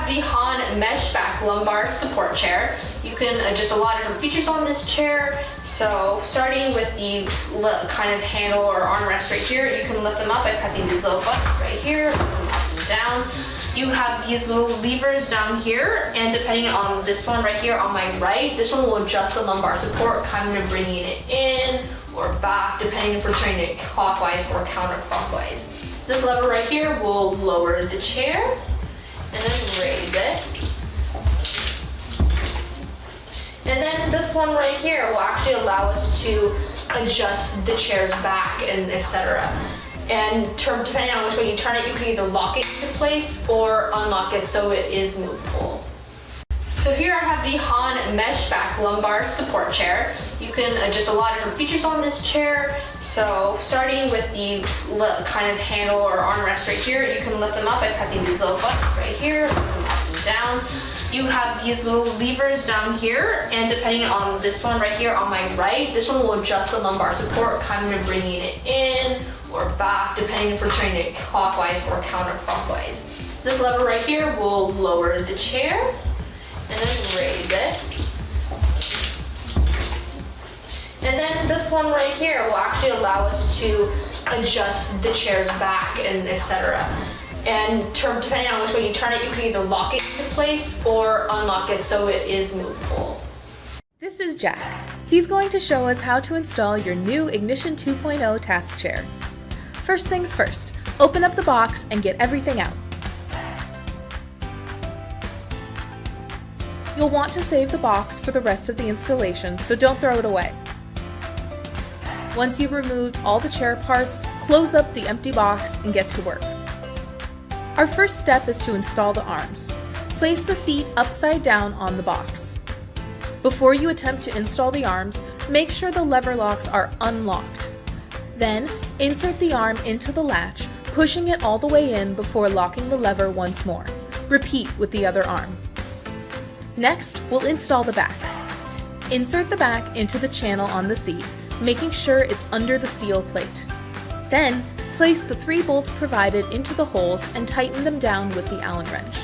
have the HON mesh back lumbar support chair. You can adjust a lot of different features on this chair. So starting with the kind of handle or armrest right here, you can lift them up by pressing these little buttons right here, up and down. You have these little levers down here, and depending on this one right here on my right, this one will adjust the lumbar support, kind of bringing it in or back, depending if we're turning it clockwise or counterclockwise. This lever right here will lower the chair and then raise it. And then this one right here will actually allow us to adjust the chair's back and etc. And depending on which way you turn it, you can either lock it into place or unlock it so it is movable. So here I have the HON mesh back lumbar support chair. You can adjust a lot of different features on this chair. So starting with the kind of handle or armrest right here, you can lift them up by pressing these little buttons right here, up and down. You have these little levers down here, and depending on this one right here on my right, this one will adjust the lumbar support, kind of bringing it in or back, depending if we're turning it clockwise or counterclockwise. This lever right here will lower the chair and then raise it. And then this one right here will actually allow us to adjust the chair's back and etc. And depending on which way you turn it, you can either lock it into place or unlock it so it is movable. This is Jack. He's going to show us how to install your new Ignition 2.0 task chair. First things first, open up the box and get everything out. You'll want to save the box for the rest of the installation, so don't throw it away. Once you've removed all the chair parts, close up the empty box and get to work. Our first step is to install the arms. Place the seat upside down on the box. Before you attempt to install the arms, make sure the lever locks are unlocked. Then, insert the arm into the latch, pushing it all the way in before locking the lever once more. Repeat with the other arm. Next, we'll install the back. Insert the back into the channel on the seat, making sure it's under the steel plate. Then, place the 3 bolts provided into the holes and tighten them down with the Allen wrench.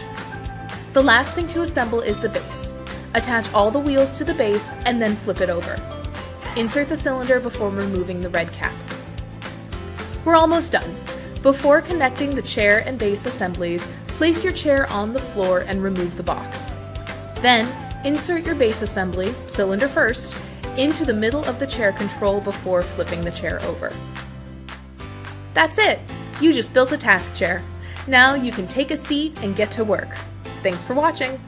The last thing to assemble is the base. Attach all the wheels to the base and then flip it over. Insert the cylinder before removing the red cap. We're almost done. Before connecting the chair and base assemblies, place your chair on the floor and remove the box. Then, insert your base assembly, cylinder first, into the middle of the chair control before flipping the chair over. That's it! You just built a task chair. Now you can take a seat and get to work. Thanks for watching!